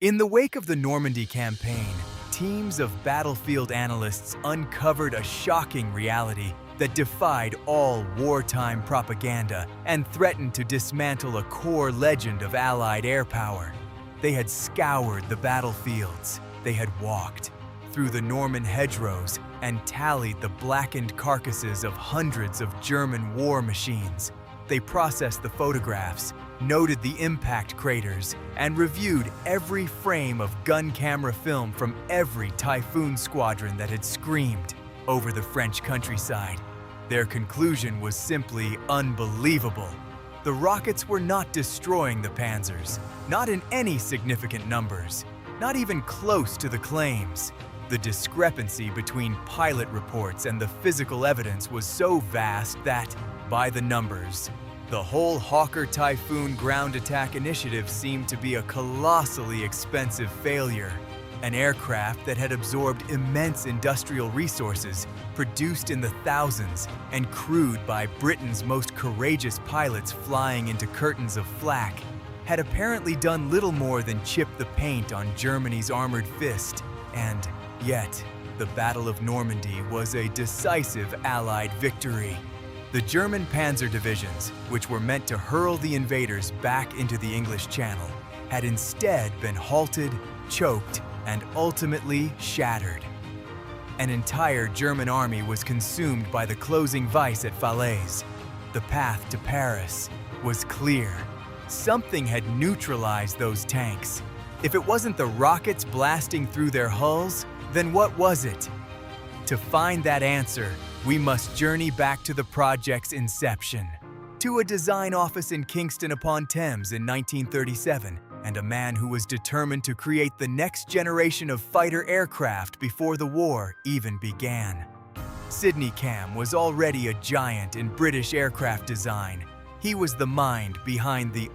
In the wake of the Normandy campaign, teams of battlefield analysts uncovered a shocking reality that defied all wartime propaganda and threatened to dismantle a core legend of Allied air power. They had scoured the battlefields, they had walked through the Norman hedgerows and tallied the blackened carcasses of hundreds of German war machines. They processed the photographs, noted the impact craters, and reviewed every frame of gun camera film from every Typhoon squadron that had screamed over the French countryside. Their conclusion was simply unbelievable. The rockets were not destroying the Panzers, not in any significant numbers, not even close to the claims. The discrepancy between pilot reports and the physical evidence was so vast that, by the numbers, the whole Hawker Typhoon ground attack initiative seemed to be a colossally expensive failure. An aircraft that had absorbed immense industrial resources, produced in the thousands, and crewed by Britain's most courageous pilots flying into curtains of flak, had apparently done little more than chip the paint on Germany's armored fist. And yet, the Battle of Normandy was a decisive Allied victory. The German Panzer divisions, which were meant to hurl the invaders back into the English Channel, had instead been halted, choked, and ultimately shattered. An entire German army was consumed by the closing vise at Falaise. The path to Paris was clear. Something had neutralized those tanks. If it wasn't the rockets blasting through their hulls, then what was it? To find that answer, we must journey back to the project's inception, to a design office in Kingston upon Thames in 1937, and a man who was determined to create the next generation of fighter aircraft before the war even began. Sydney Camm was already a giant in British aircraft design. He was the mind behind the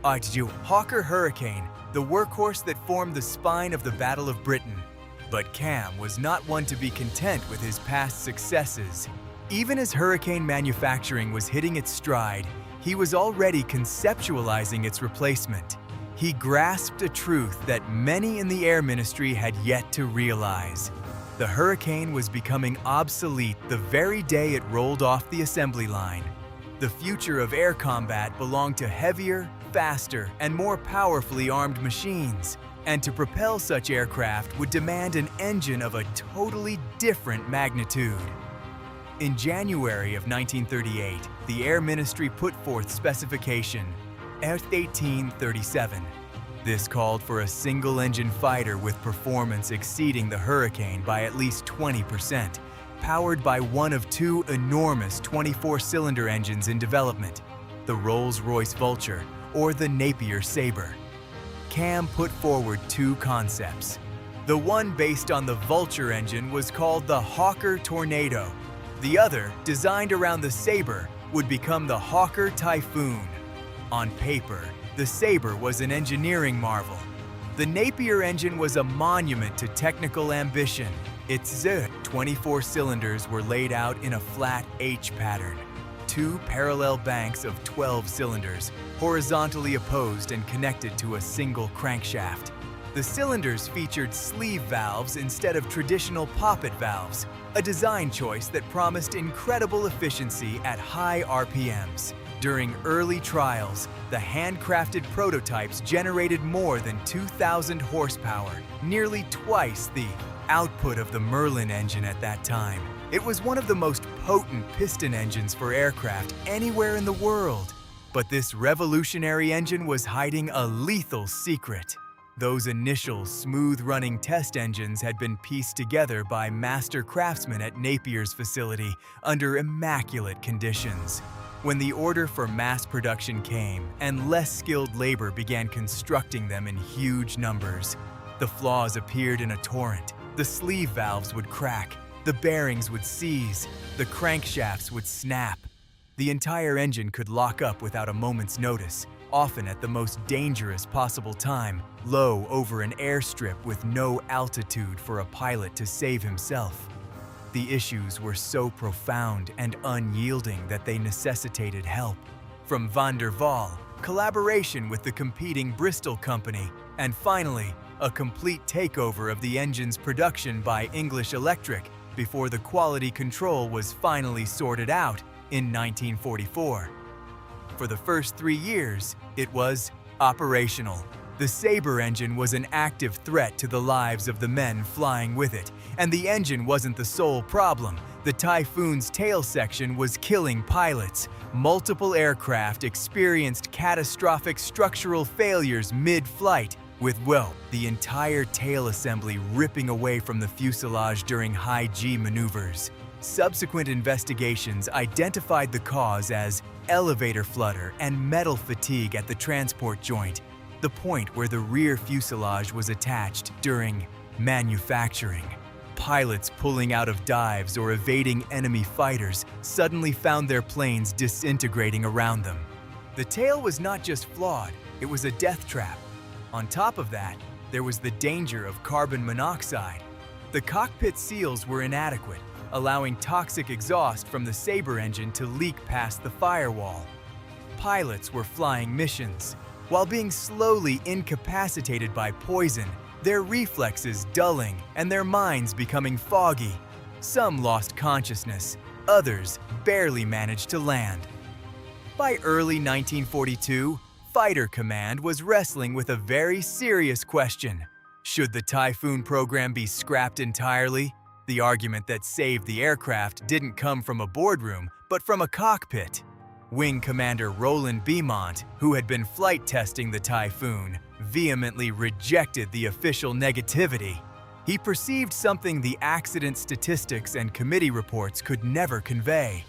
Hawker Hurricane, the workhorse that formed the spine of the Battle of Britain. But Camm was not one to be content with his past successes. Even as Hurricane manufacturing was hitting its stride, he was already conceptualizing its replacement. He grasped a truth that many in the Air Ministry had yet to realize. The Hurricane was becoming obsolete the very day it rolled off the assembly line. The future of air combat belonged to heavier, faster, and more powerfully armed machines. And to propel such aircraft would demand an engine of a totally different magnitude. In January of 1938, the Air Ministry put forth specification F-1837. This called for a single-engine fighter with performance exceeding the Hurricane by at least 20%, powered by one of two enormous 24-cylinder engines in development, the Rolls-Royce Vulture or the Napier Sabre. Camm put forward two concepts. The one based on the Vulture engine was called the Hawker Tornado. The other, designed around the Sabre, would become the Hawker Typhoon. On paper, the Sabre was an engineering marvel. The Napier engine was a monument to technical ambition. Its 24 cylinders were laid out in a flat H pattern. Two parallel banks of 12 cylinders, horizontally opposed and connected to a single crankshaft. The cylinders featured sleeve valves instead of traditional poppet valves, a design choice that promised incredible efficiency at high RPMs. During early trials, the handcrafted prototypes generated more than 2,000 horsepower, nearly twice the output of the Merlin engine at that time. It was one of the most potent piston engines for aircraft anywhere in the world. But this revolutionary engine was hiding a lethal secret. Those initial smooth-running test engines had been pieced together by master craftsmen at Napier's facility under immaculate conditions. When the order for mass production came and less skilled labor began constructing them in huge numbers, the flaws appeared in a torrent. The sleeve valves would crack, the bearings would seize, the crankshafts would snap. The entire engine could lock up without a moment's notice, often at the most dangerous possible time, low over an airstrip with no altitude for a pilot to save himself. The issues were so profound and unyielding that they necessitated help. From van der Waal, collaboration with the competing Bristol company, and finally, a complete takeover of the engine's production by English Electric before the quality control was finally sorted out in 1944. For the first 3 years, it was operational. The Sabre engine was an active threat to the lives of the men flying with it, and the engine wasn't the sole problem. The Typhoon's tail section was killing pilots. Multiple aircraft experienced catastrophic structural failures mid-flight, with, the entire tail assembly ripping away from the fuselage during high-G maneuvers. Subsequent investigations identified the cause as elevator flutter and metal fatigue at the transport joint, the point where the rear fuselage was attached during manufacturing. Pilots pulling out of dives or evading enemy fighters suddenly found their planes disintegrating around them. The tail was not just flawed, it was a death trap. On top of that, there was the danger of carbon monoxide. The cockpit seals were inadequate, allowing toxic exhaust from the Sabre engine to leak past the firewall. Pilots were flying missions, while being slowly incapacitated by poison, their reflexes dulling and their minds becoming foggy. Some lost consciousness, others barely managed to land. By early 1942, Fighter Command was wrestling with a very serious question. Should the Typhoon program be scrapped entirely? The argument that saved the aircraft didn't come from a boardroom, but from a cockpit. Wing Commander Roland Beamont, who had been flight testing the Typhoon, vehemently rejected the official negativity. He perceived something the accident statistics and committee reports could never convey.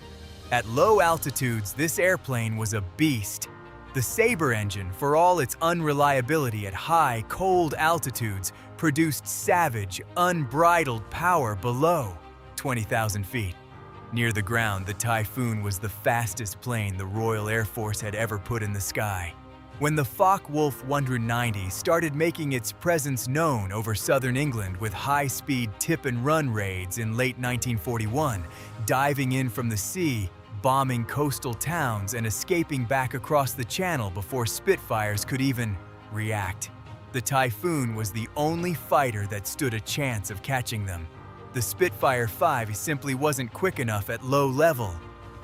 At low altitudes, this airplane was a beast. The Sabre engine, for all its unreliability at high, cold altitudes, produced savage, unbridled power below 20,000 feet. Near the ground, the Typhoon was the fastest plane the Royal Air Force had ever put in the sky. When the Focke-Wulf 190 started making its presence known over southern England with high-speed tip-and-run raids in late 1941, diving in from the sea, bombing coastal towns, and escaping back across the Channel before Spitfires could even react, the Typhoon was the only fighter that stood a chance of catching them. The Spitfire 5 simply wasn't quick enough at low level.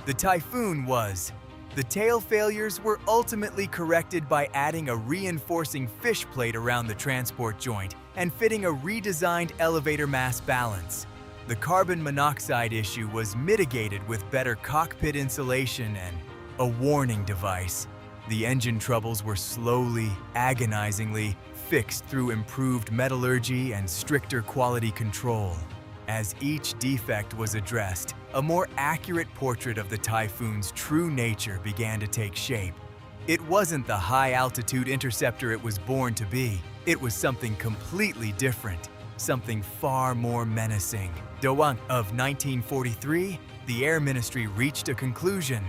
The Typhoon was. The tail failures were ultimately corrected by adding a reinforcing fish plate around the transport joint and fitting a redesigned elevator mass balance. The carbon monoxide issue was mitigated with better cockpit insulation and a warning device. The engine troubles were slowly, agonizingly fixed through improved metallurgy and stricter quality control. As each defect was addressed, a more accurate portrait of the Typhoon's true nature began to take shape. It wasn't the high-altitude interceptor it was born to be. It was something completely different, something far more menacing. Of 1943, the Air Ministry reached a conclusion.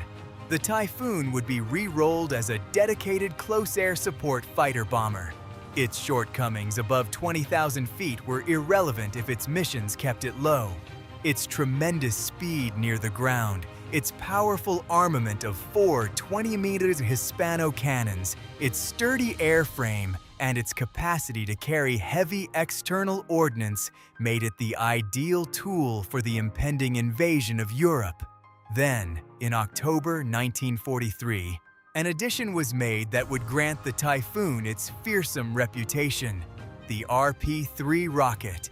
The Typhoon would be re-rolled as a dedicated close air support fighter bomber. Its shortcomings above 20,000 feet were irrelevant if its missions kept it low. Its tremendous speed near the ground, its powerful armament of 4 20-meter Hispano cannons, its sturdy airframe, and its capacity to carry heavy external ordnance made it the ideal tool for the impending invasion of Europe. Then, in October 1943, an addition was made that would grant the Typhoon its fearsome reputation, the RP-3 rocket.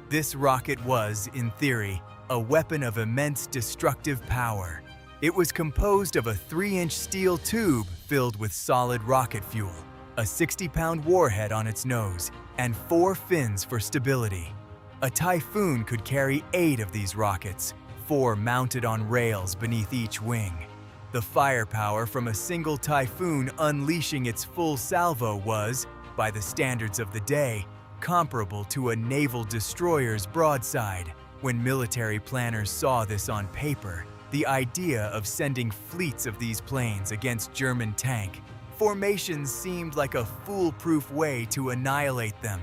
This rocket was, in theory, a weapon of immense destructive power. It was composed of a 3-inch steel tube filled with solid rocket fuel, a 60-pound warhead on its nose, and 4 fins for stability. A Typhoon could carry 8 of these rockets, 4 mounted on rails beneath each wing. The firepower from a single Typhoon unleashing its full salvo was, by the standards of the day, comparable to a naval destroyer's broadside. When military planners saw this on paper, the idea of sending fleets of these planes against German tank formations seemed like a foolproof way to annihilate them.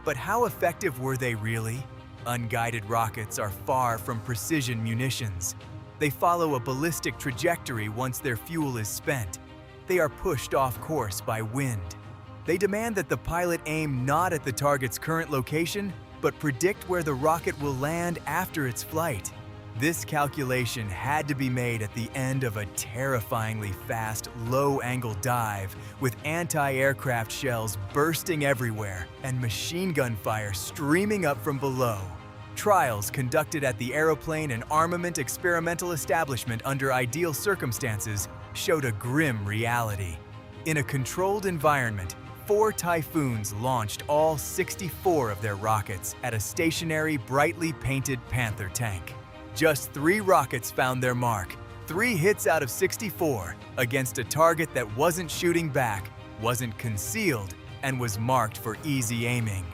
But how effective were they really? Unguided rockets are far from precision munitions. They follow a ballistic trajectory once their fuel is spent. They are pushed off course by wind. They demand that the pilot aim not at the target's current location, but predict where the rocket will land after its flight. This calculation had to be made at the end of a terrifyingly fast, low-angle dive with anti-aircraft shells bursting everywhere and machine gun fire streaming up from below. Trials conducted at the Aeroplane and Armament Experimental Establishment under ideal circumstances showed a grim reality. In a controlled environment, 4 Typhoons launched all 64 of their rockets at a stationary, brightly painted Panther tank. Just 3 rockets found their mark, 3 hits out of 64, against a target that wasn't shooting back, wasn't concealed, and was marked for easy aiming.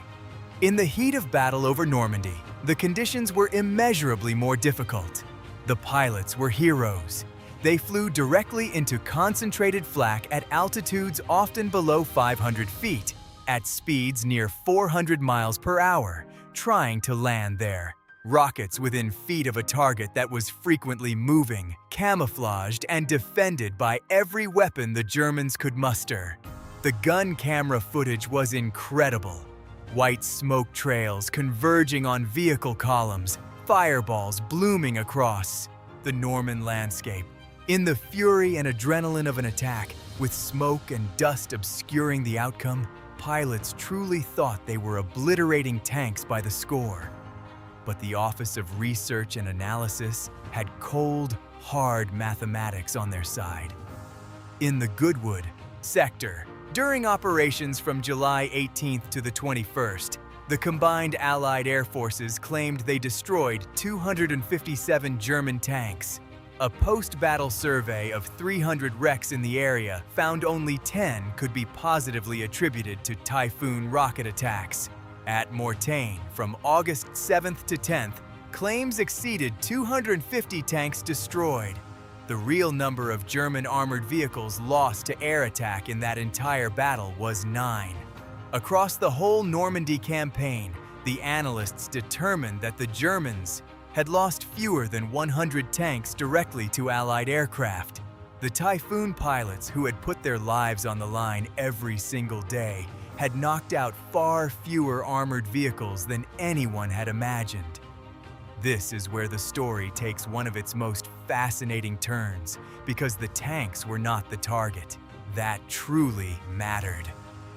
In the heat of battle over Normandy, the conditions were immeasurably more difficult. The pilots were heroes. They flew directly into concentrated flak at altitudes often below 500 feet, at speeds near 400 miles per hour, trying to land there. Rockets within feet of a target that was frequently moving, camouflaged, and defended by every weapon the Germans could muster. The gun camera footage was incredible. White smoke trails converging on vehicle columns, fireballs blooming across the Norman landscape. In the fury and adrenaline of an attack, with smoke and dust obscuring the outcome, pilots truly thought they were obliterating tanks by the score. But the Office of Research and Analysis had cold, hard mathematics on their side. In the Goodwood sector, during operations from July 18th to the 21st, the combined Allied air forces claimed they destroyed 257 German tanks. A post-battle survey of 300 wrecks in the area found only 10 could be positively attributed to Typhoon rocket attacks. At Mortain, from August 7th to 10th, claims exceeded 250 tanks destroyed. The real number of German armored vehicles lost to air attack in that entire battle was 9. Across the whole Normandy campaign, the analysts determined that the Germans had lost fewer than 100 tanks directly to Allied aircraft. The Typhoon pilots, who had put their lives on the line every single day, had knocked out far fewer armored vehicles than anyone had imagined. This is where the story takes one of its most fascinating turns, because the tanks were not the target. That truly mattered.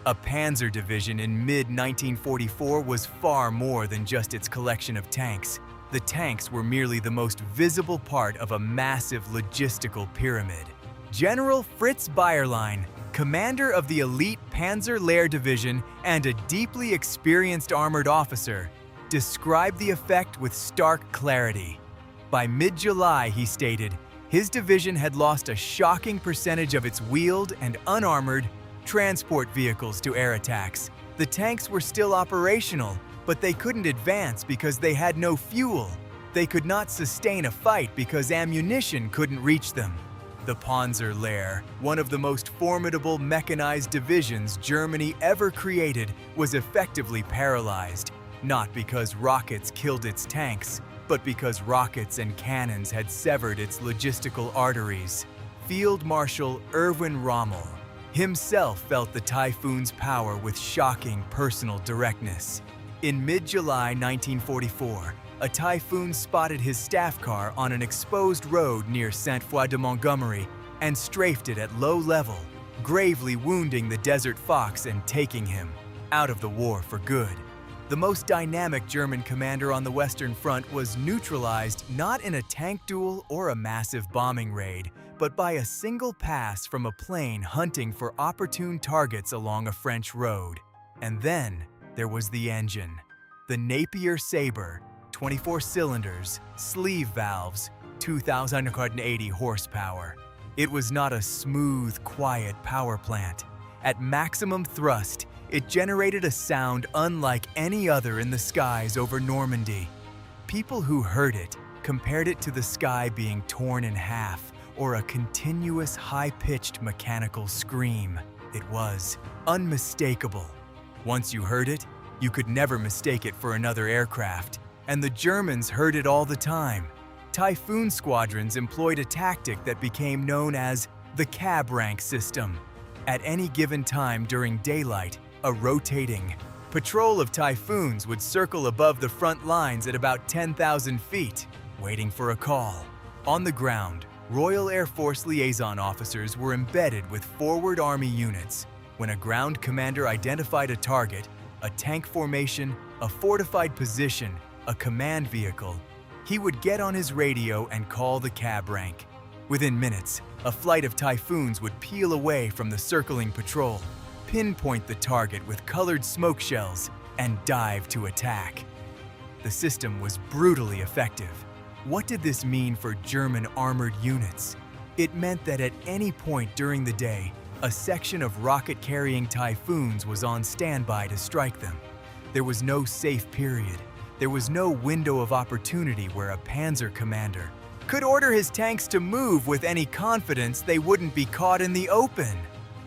A Panzer division in mid-1944 was far more than just its collection of tanks. The tanks were merely the most visible part of a massive logistical pyramid. General Fritz Bayerlein, commander of the elite Panzer Lehr Division and a deeply experienced armored officer, described the effect with stark clarity. By mid-July, he stated, his division had lost a shocking percentage of its wheeled and unarmored transport vehicles to air attacks. The tanks were still operational, but they couldn't advance because they had no fuel. They could not sustain a fight because ammunition couldn't reach them. The Panzer Lehr, one of the most formidable mechanized divisions Germany ever created, was effectively paralyzed, not because rockets killed its tanks, but because rockets and cannons had severed its logistical arteries. Field Marshal Erwin Rommel himself felt the Typhoon's power with shocking personal directness. In mid-July 1944, a Typhoon spotted his staff car on an exposed road near Sainte-Foy-de-Montgomery and strafed it at low level, gravely wounding the Desert Fox and taking him out of the war for good. The most dynamic German commander on the Western Front was neutralized not in a tank duel or a massive bombing raid, but by a single pass from a plane hunting for opportune targets along a French road. And then there was the engine. The Napier Sabre, 24 cylinders, sleeve valves, 2,180 horsepower. It was not a smooth, quiet power plant. At maximum thrust, it generated a sound unlike any other in the skies over Normandy. People who heard it compared it to the sky being torn in half or a continuous high-pitched mechanical scream. It was unmistakable. Once you heard it, you could never mistake it for another aircraft. And the Germans heard it all the time. Typhoon squadrons employed a tactic that became known as the cab rank system. At any given time during daylight, a rotating patrol of Typhoons would circle above the front lines at about 10,000 feet, waiting for a call. On the ground, Royal Air Force liaison officers were embedded with forward Army units. When a ground commander identified a target, a tank formation, a fortified position, a command vehicle, he would get on his radio and call the cab rank. Within minutes, a flight of Typhoons would peel away from the circling patrol, pinpoint the target with colored smoke shells, and dive to attack. The system was brutally effective. What did this mean for German armored units? It meant that at any point during the day, a section of rocket-carrying Typhoons was on standby to strike them. There was no safe period. There was no window of opportunity where a Panzer commander could order his tanks to move with any confidence they wouldn't be caught in the open.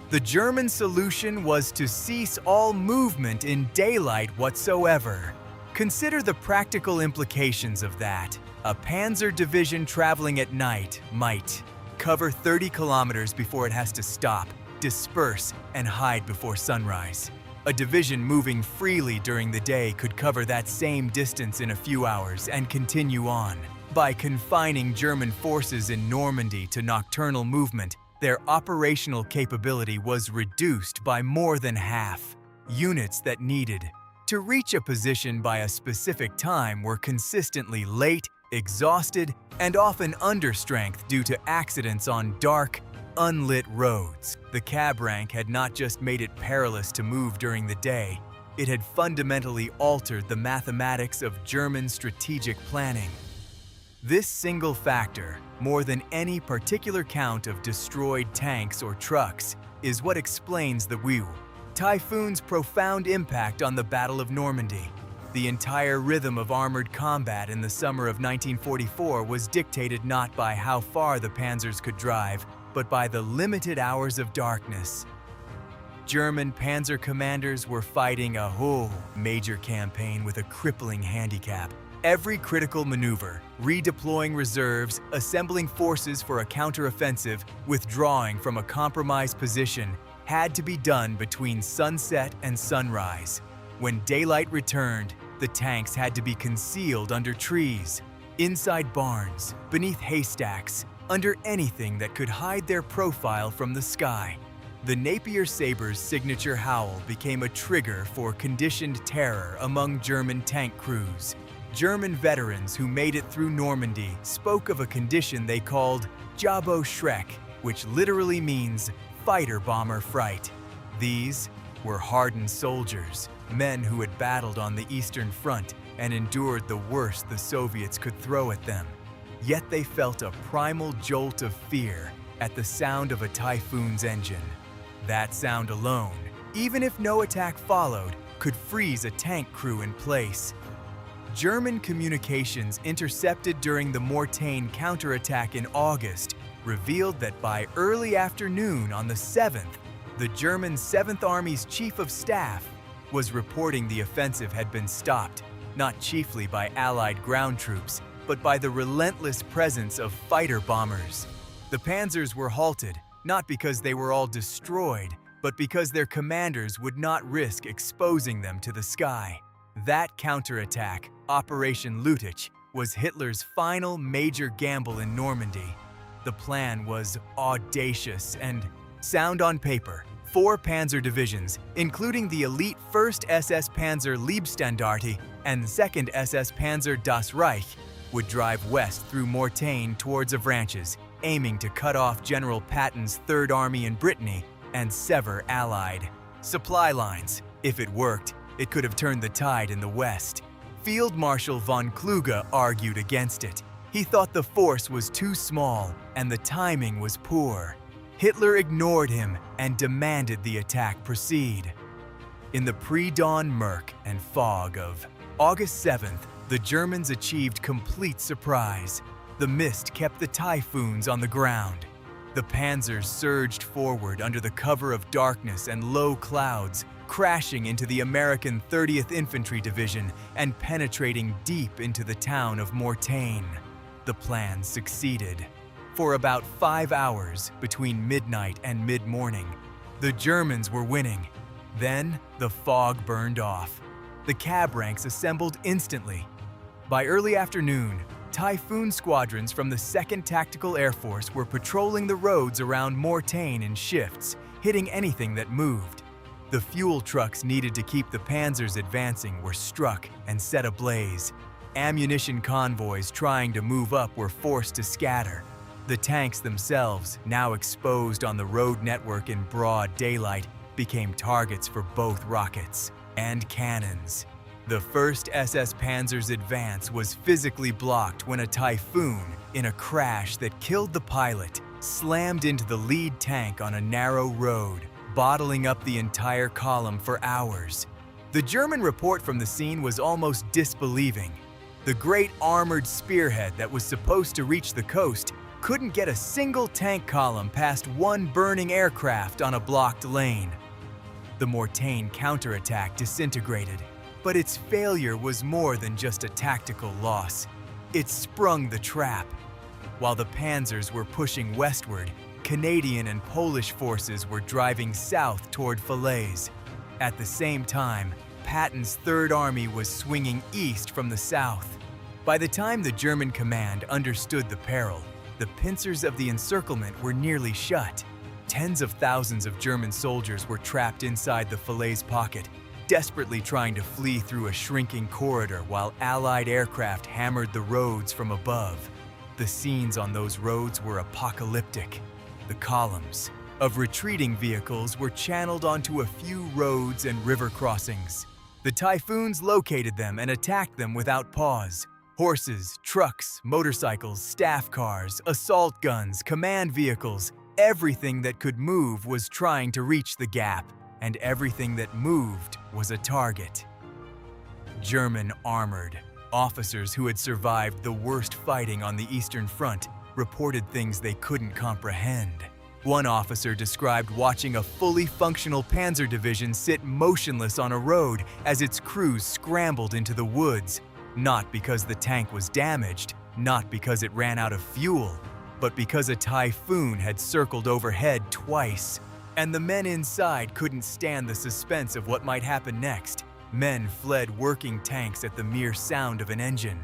The German solution was to cease all movement in daylight whatsoever. Consider the practical implications of that. A Panzer division traveling at night might cover 30 kilometers before it has to stop, disperse, and hide before sunrise. A division moving freely during the day could cover that same distance in a few hours and continue on. By confining German forces in Normandy to nocturnal movement, their operational capability was reduced by more than half. Units that needed to reach a position by a specific time were consistently late, exhausted, and often understrength due to accidents on dark, unlit roads. The cab rank had not just made it perilous to move during the day, it had fundamentally altered the mathematics of German strategic planning. This single factor, more than any particular count of destroyed tanks or trucks, is what explains the Typhoon's profound impact on the Battle of Normandy. The entire rhythm of armored combat in the summer of 1944 was dictated not by how far the Panzers could drive, but by the limited hours of darkness. German Panzer commanders were fighting a whole major campaign with a crippling handicap. Every critical maneuver, redeploying reserves, assembling forces for a counteroffensive, withdrawing from a compromised position, had to be done between sunset and sunrise. When daylight returned, the tanks had to be concealed under trees, inside barns, beneath haystacks, under anything that could hide their profile from the sky. The Napier Sabre's signature howl became a trigger for conditioned terror among German tank crews. German veterans who made it through Normandy spoke of a condition they called Jabo-schreck, which literally means fighter bomber fright. These were hardened soldiers, men who had battled on the Eastern Front and endured the worst the Soviets could throw at them. Yet they felt a primal jolt of fear at the sound of a Typhoon's engine. That sound alone, even if no attack followed, could freeze a tank crew in place. German communications intercepted during the Mortain counterattack in August revealed that by early afternoon on the 7th, the German 7th Army's Chief of Staff was reporting the offensive had been stopped, not chiefly by Allied ground troops, but by the relentless presence of fighter bombers. The Panzers were halted, not because they were all destroyed, but because their commanders would not risk exposing them to the sky. That counterattack, Operation Goodwood, was Hitler's final major gamble in Normandy. The plan was audacious and sound on paper. 4 Panzer divisions, including the elite 1st SS Panzer Leibstandarte and 2nd SS Panzer Das Reich, would drive west through Mortain towards Avranches, aiming to cut off General Patton's 3rd Army in Brittany and sever Allied supply lines. If it worked, it could have turned the tide in the west. Field Marshal von Kluge argued against it. He thought the force was too small and the timing was poor. Hitler ignored him and demanded the attack proceed. In the pre-dawn murk and fog of August 7th, the Germans achieved complete surprise. The mist kept the Typhoons on the ground. The Panzers surged forward under the cover of darkness and low clouds, crashing into the American 30th Infantry Division and penetrating deep into the town of Mortain. The plan succeeded. For about 5 hours between midnight and mid-morning, The Germans were winning. Then, the fog burned off. The cab ranks assembled instantly. By early afternoon, Typhoon squadrons from the 2nd Tactical Air Force were patrolling the roads around Mortain in shifts, hitting anything that moved. The fuel trucks needed to keep the Panzers advancing were struck and set ablaze. Ammunition convoys trying to move up were forced to scatter. The tanks themselves, now exposed on the road network in broad daylight, became targets for both rockets and cannons. The 1st SS Panzer's advance was physically blocked when a Typhoon, in a crash that killed the pilot, slammed into the lead tank on a narrow road, bottling up the entire column for hours. The German report from the scene was almost disbelieving. The great armored spearhead that was supposed to reach the coast couldn't get a single tank column past one burning aircraft on a blocked lane. The Mortain counterattack disintegrated, but its failure was more than just a tactical loss. It sprung the trap. While the Panzers were pushing westward, Canadian and Polish forces were driving south toward Falaise. At the same time, Patton's Third Army was swinging east from the south. By the time the German command understood the peril, the pincers of the encirclement were nearly shut. Tens of thousands of German soldiers were trapped inside the Falaise Pocket, desperately trying to flee through a shrinking corridor while Allied aircraft hammered the roads from above. The scenes on those roads were apocalyptic. The columns of retreating vehicles were channeled onto a few roads and river crossings. The Typhoons located them and attacked them without pause. Horses, trucks, motorcycles, staff cars, assault guns, command vehicles, everything that could move was trying to reach the gap, and everything that moved was a target. German armored officers who had survived the worst fighting on the Eastern Front reported things they couldn't comprehend. One officer described watching a fully functional Panzer division sit motionless on a road as its crews scrambled into the woods, not because the tank was damaged, not because it ran out of fuel, but because a Typhoon had circled overhead twice, and the men inside couldn't stand the suspense of what might happen next. Men fled working tanks at the mere sound of an engine.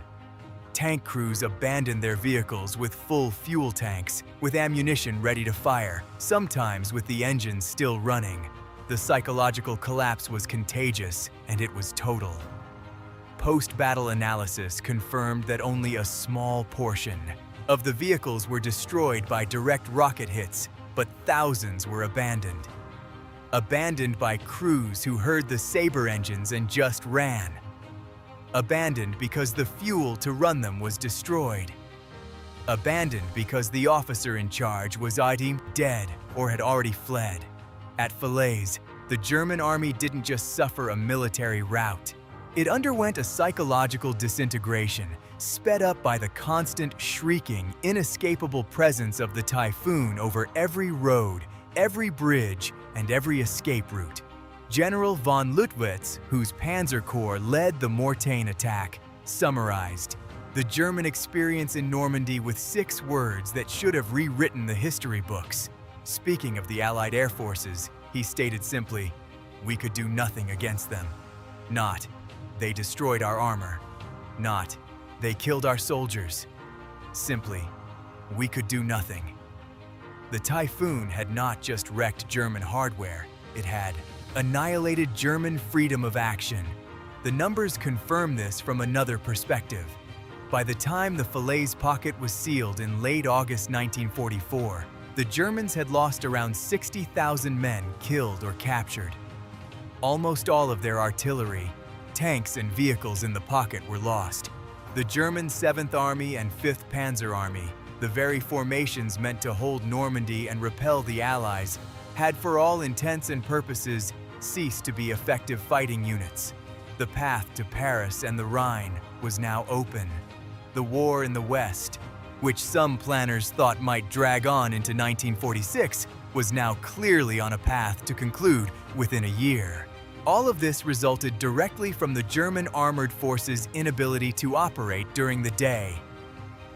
Tank crews abandoned their vehicles with full fuel tanks, with ammunition ready to fire, sometimes with the engines still running. The psychological collapse was contagious, and it was total. Post-battle analysis confirmed that only a small portion of the vehicles were destroyed by direct rocket hits, but thousands were abandoned. Abandoned by crews who heard the Sabre engines and just ran. Abandoned because the fuel to run them was destroyed. Abandoned because the officer in charge was either dead or had already fled. At Falaise, the German army didn't just suffer a military rout. It underwent a psychological disintegration, sped up by the constant, shrieking, inescapable presence of the Typhoon over every road, every bridge, and every escape route. General von Luttwitz, whose Panzer Corps led the Mortain attack, summarized the German experience in Normandy with 6 words that should have rewritten the history books. Speaking of the Allied air forces, he stated simply, "We could do nothing against them." Not, "They destroyed our armor." Not, "They killed our soldiers." Simply, "We could do nothing." The Typhoon had not just wrecked German hardware, it had annihilated German freedom of action. The numbers confirm this from another perspective. By the time the Falaise Pocket was sealed in late August 1944, the Germans had lost around 60,000 men killed or captured. Almost all of their artillery, tanks, and vehicles in the pocket were lost. The German 7th Army and 5th Panzer Army, the very formations meant to hold Normandy and repel the Allies, had for all intents and purposes ceased to be effective fighting units. The path to Paris and the Rhine was now open. The war in the West, which some planners thought might drag on into 1946, was now clearly on a path to conclude within a year. All of this resulted directly from the German armored forces' inability to operate during the day.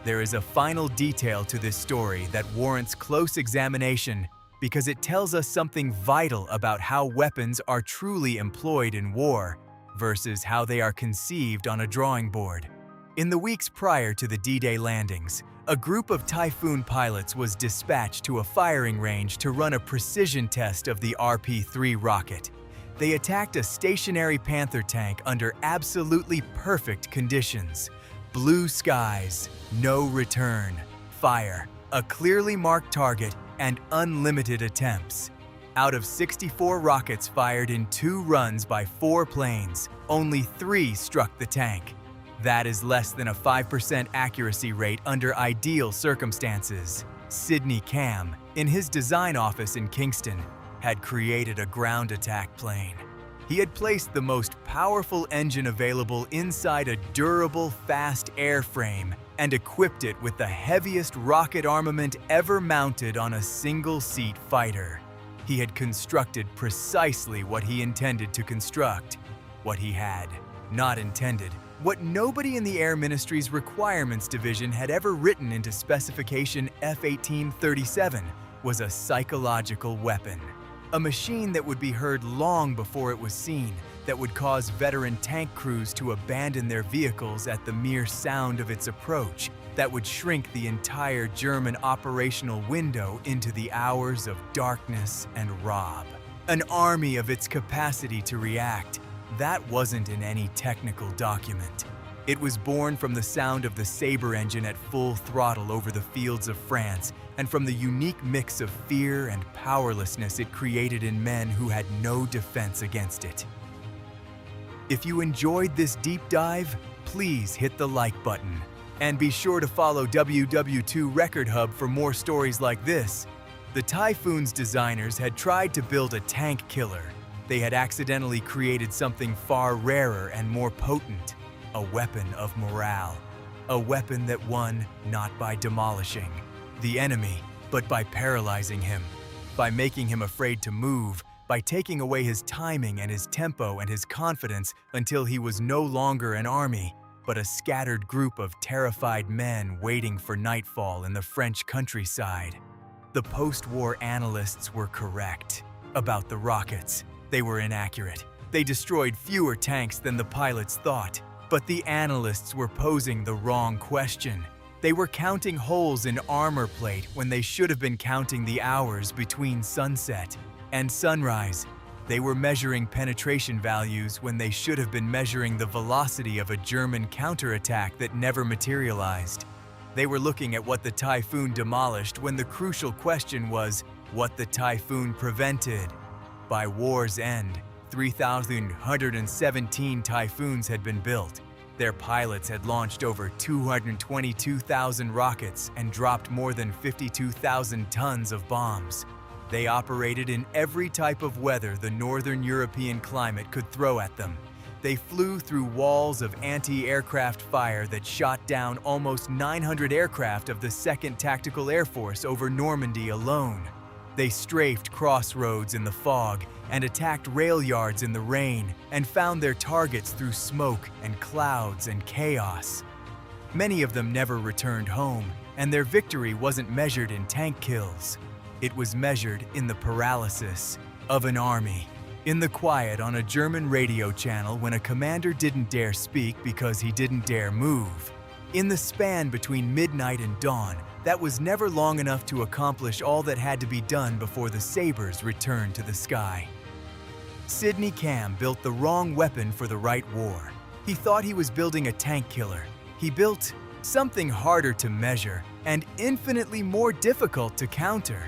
There is a final detail to this story that warrants close examination, because it tells us something vital about how weapons are truly employed in war versus how they are conceived on a drawing board. In the weeks prior to the D-Day landings, a group of Typhoon pilots was dispatched to a firing range to run a precision test of the RP-3 rocket. They attacked a stationary Panther tank under absolutely perfect conditions. Blue skies, no return, fire, a clearly marked target, and unlimited attempts. Out of 64 rockets fired in 2 runs by 4 planes, only 3 struck the tank. That is less than a 5% accuracy rate under ideal circumstances. Sydney Camm, in his design office in Kingston, had created a ground attack plane. He had placed the most powerful engine available inside a durable, fast airframe and equipped it with the heaviest rocket armament ever mounted on a single-seat fighter. He had constructed precisely what he intended to construct. What he had not intended. What nobody in the Air Ministry's Requirements Division had ever written into Specification F-1837 was a psychological weapon. A machine that would be heard long before it was seen, that would cause veteran tank crews to abandon their vehicles at the mere sound of its approach, that would shrink the entire German operational window into the hours of darkness and rob. An army of its capacity to react. That wasn't in any technical document. It was born from the sound of the Sabre engine at full throttle over the fields of France, and from the unique mix of fear and powerlessness it created in men who had no defense against it. If you enjoyed this deep dive, please hit the like button. And be sure to follow WW2 Record Hub for more stories like this. The Typhoon's designers had tried to build a tank killer. They had accidentally created something far rarer and more potent, a weapon of morale. A weapon that won not by demolishing the enemy, but by paralyzing him, by making him afraid to move, by taking away his timing and his tempo and his confidence until he was no longer an army, but a scattered group of terrified men waiting for nightfall in the French countryside. The post-war analysts were correct about the rockets. They were inaccurate. They destroyed fewer tanks than the pilots thought. But the analysts were posing the wrong question. They were counting holes in armor plate when they should have been counting the hours between sunset and sunrise. They were measuring penetration values when they should have been measuring the velocity of a German counterattack that never materialized. They were looking at what the Typhoon demolished when the crucial question was what the Typhoon prevented. By war's end, 3,117 Typhoons had been built. Their pilots had launched over 222,000 rockets and dropped more than 52,000 tons of bombs. They operated in every type of weather the Northern European climate could throw at them. They flew through walls of anti-aircraft fire that shot down almost 900 aircraft of the 2nd Tactical Air Force over Normandy alone. They strafed crossroads in the fog and attacked rail yards in the rain and found their targets through smoke and clouds and chaos. Many of them never returned home, and their victory wasn't measured in tank kills. It was measured in the paralysis of an army. In the quiet on a German radio channel when a commander didn't dare speak because he didn't dare move. In the span between midnight and dawn, that was never long enough to accomplish all that had to be done before the Sabres returned to the sky. Sydney Camm built the wrong weapon for the right war. He thought he was building a tank killer. He built something harder to measure and infinitely more difficult to counter.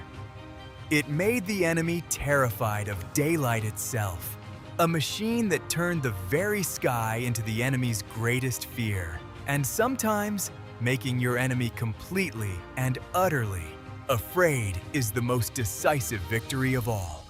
It made the enemy terrified of daylight itself, a machine that turned the very sky into the enemy's greatest fear, and sometimes making your enemy completely and utterly afraid is the most decisive victory of all.